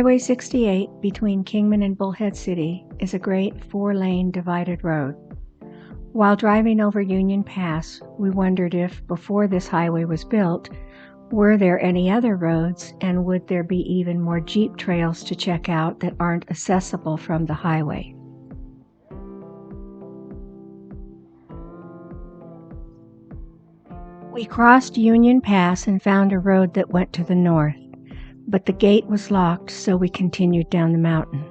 Highway 68 between Kingman and Bullhead City is a great 4-lane divided road. While driving over Union Pass, we wondered if, before this highway was built, were there any other roads, and would there be even more Jeep trails to check out that aren't accessible from the highway? We crossed Union Pass and found a road that went to the north, but the gate was locked, so we continued down the mountain.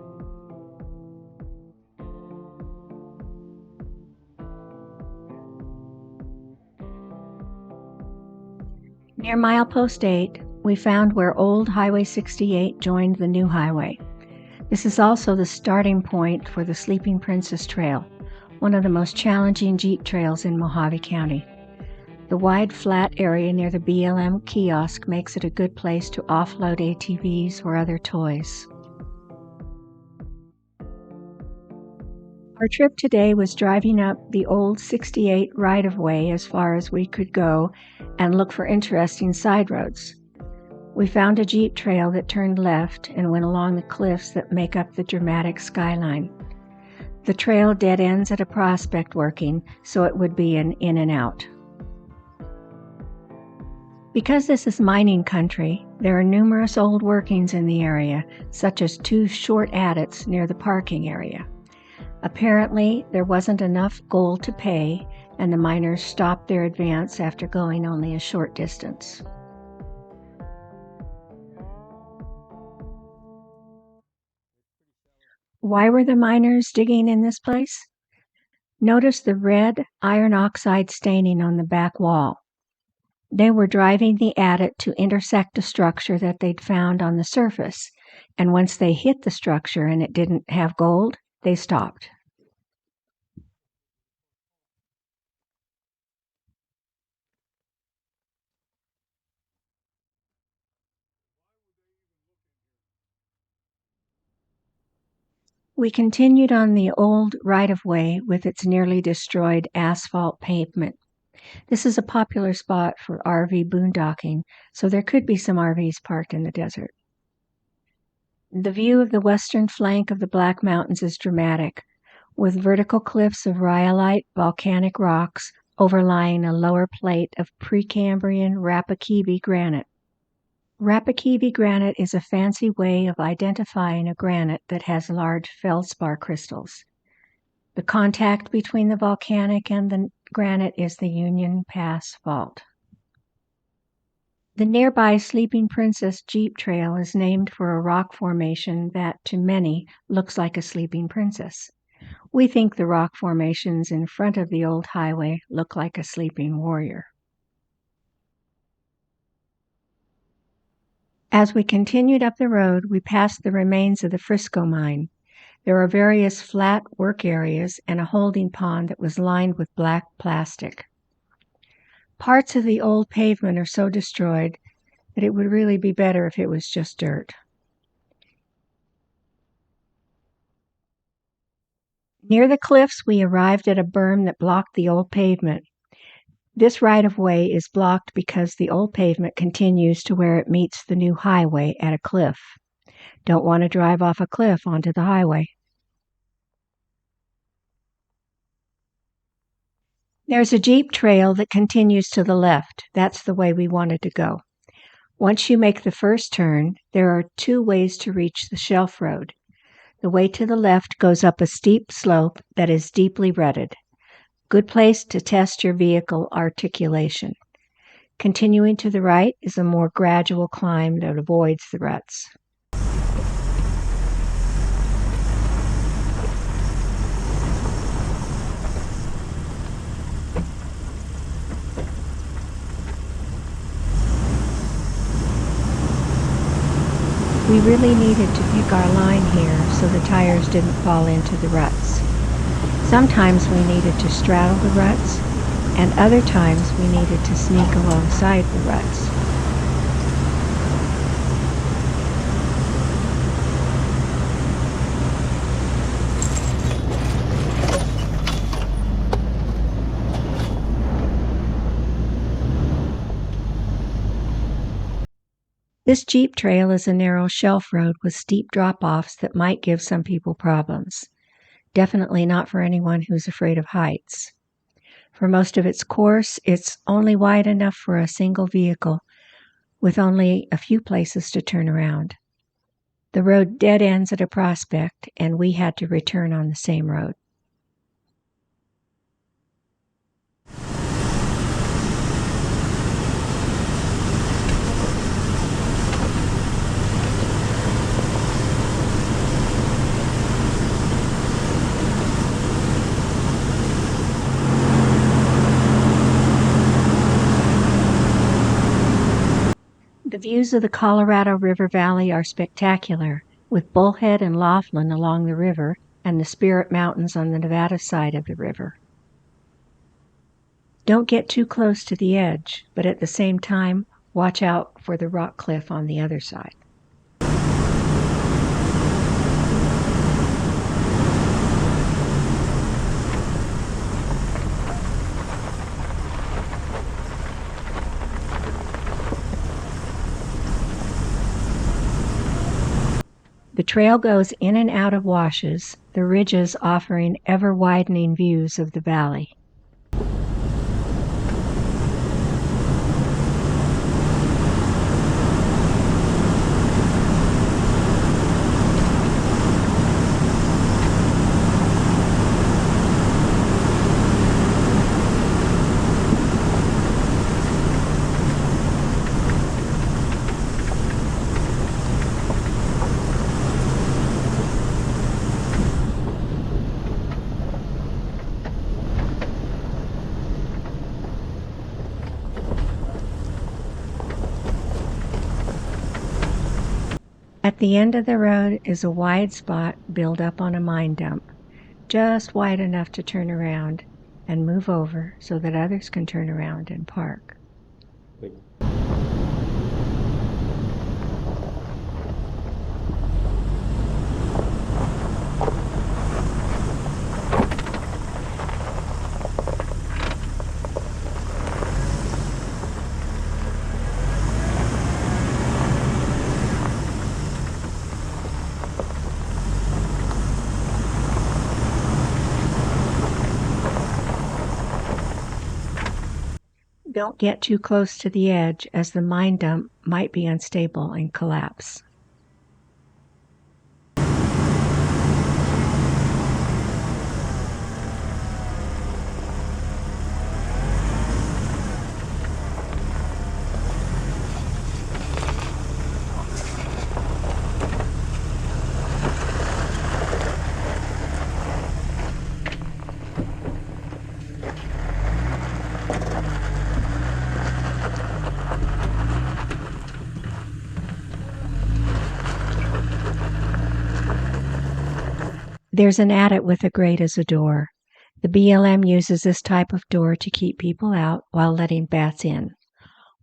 Near milepost 8, we found where old Highway 68 joined the new highway. This is also the starting point for the Sleeping Princess Trail, one of the most challenging Jeep trails in Mohave County. The wide, flat area near the BLM kiosk makes it a good place to offload ATVs or other toys. Our trip today was driving up the old 68 right-of-way as far as we could go and look for interesting side roads. We found a Jeep trail that turned left and went along the cliffs that make up the dramatic skyline. The trail dead ends at a prospect working, so it would be an in and out. Because this is mining country, there are numerous old workings in the area, such as 2 short adits near the parking area. Apparently, there wasn't enough gold to pay, and the miners stopped their advance after going only a short distance. Why were the miners digging in this place? Notice the red iron oxide staining on the back wall. They were driving the adit to intersect a structure that they'd found on the surface, and once they hit the structure and it didn't have gold, they stopped. We continued on the old right-of-way with its nearly destroyed asphalt pavement. This is a popular spot for RV boondocking, so there could be some RVs parked in the desert. The view of the western flank of the Black Mountains is dramatic, with vertical cliffs of rhyolite volcanic rocks overlying a lower plate of Precambrian Rapakibi granite. Rapakibi granite is a fancy way of identifying a granite that has large feldspar crystals. The contact between the volcanic and the granite is the Union Pass Fault. The nearby Sleeping Princess Jeep Trail is named for a rock formation that, to many, looks like a sleeping princess. We think the rock formations in front of the old highway look like a sleeping warrior. As we continued up the road, we passed the remains of the Frisco mine. There are various flat work areas and a holding pond that was lined with black plastic. Parts of the old pavement are so destroyed that it would really be better if it was just dirt. Near the cliffs, we arrived at a berm that blocked the old pavement. This right-of-way is blocked because the old pavement continues to where it meets the new highway at a cliff. Don't want to drive off a cliff onto the highway. There's a Jeep trail that continues to the left. That's the way we wanted to go. Once you make the first turn, there are 2 ways to reach the shelf road. The way to the left goes up a steep slope that is deeply rutted. Good place to test your vehicle articulation. Continuing to the right is a more gradual climb that avoids the ruts. We really needed to pick our line here so the tires didn't fall into the ruts. Sometimes we needed to straddle the ruts, and other times we needed to sneak alongside the ruts. This Jeep trail is a narrow shelf road with steep drop-offs that might give some people problems. Definitely not for anyone who's afraid of heights. For most of its course, it's only wide enough for a single vehicle, with only a few places to turn around. The road dead ends at a prospect, and we had to return on the same road. The views of the Colorado River Valley are spectacular, with Bullhead and Laughlin along the river and the Spirit Mountains on the Nevada side of the river. Don't get too close to the edge, but at the same time, watch out for the rock cliff on the other side. The trail goes in and out of washes, the ridges offering ever-widening views of the valley. At the end of the road is a wide spot built up on a mine dump, just wide enough to turn around and move over so that others can turn around and park. Wait. Don't get too close to the edge, as the mine dump might be unstable and collapse. There's an adit with a grate as a door. The BLM uses this type of door to keep people out while letting bats in.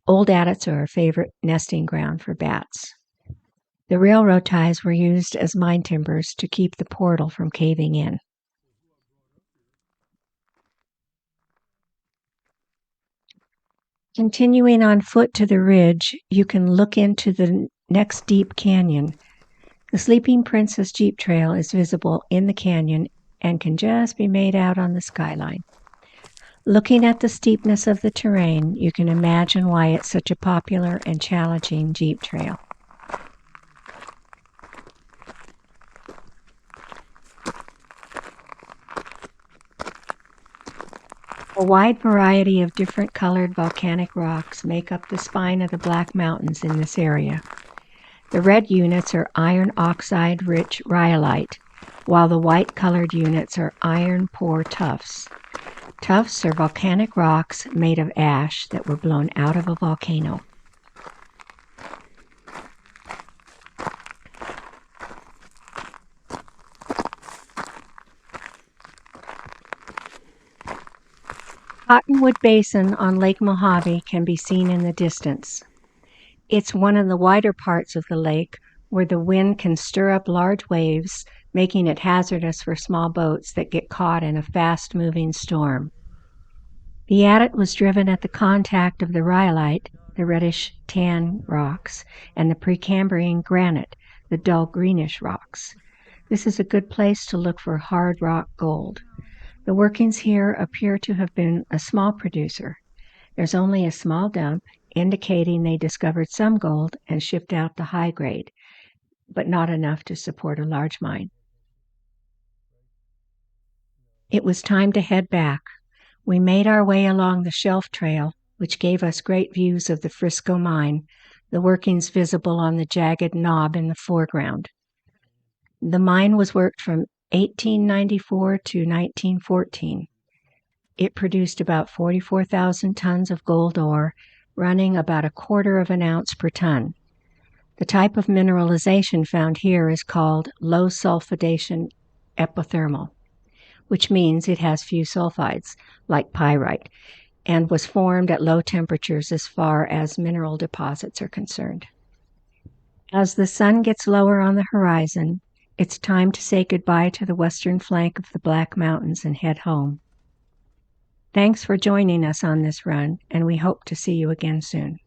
Old adits are a favorite nesting ground for bats. The railroad ties were used as mine timbers to keep the portal from caving in. Continuing on foot to the ridge, you can look into the next deep canyon. The Sleeping Princess Jeep Trail is visible in the canyon and can just be made out on the skyline. Looking at the steepness of the terrain, you can imagine why it's such a popular and challenging Jeep trail. A wide variety of different colored volcanic rocks make up the spine of the Black Mountains in this area. The red units are iron oxide-rich rhyolite, while the white-colored units are iron pore tuffs. Tuffs are volcanic rocks made of ash that were blown out of a volcano. Cottonwood Basin on Lake Mohave can be seen in the distance. It's one of the wider parts of the lake where the wind can stir up large waves, making it hazardous for small boats that get caught in a fast-moving storm. The adit was driven at the contact of the rhyolite the reddish tan rocks, and the Precambrian granite, the dull greenish rocks. This is a good place to look for hard rock gold. The workings here appear to have been a small producer. There's only a small dump, indicating they discovered some gold and shipped out the high grade, but not enough to support a large mine. It was time to head back. We made our way along the shelf trail, which gave us great views of the Frisco mine, the workings visible on the jagged knob in the foreground. The mine was worked from 1894 to 1914. It produced about 44,000 tons of gold ore, running about 1/4 of an ounce per ton. The type of mineralization found here is called low sulfidation epithermal, which means it has few sulfides, like pyrite, and was formed at low temperatures as far as mineral deposits are concerned. As the sun gets lower on the horizon, it's time to say goodbye to the western flank of the Black Mountains and head home. Thanks for joining us on this run, and we hope to see you again soon.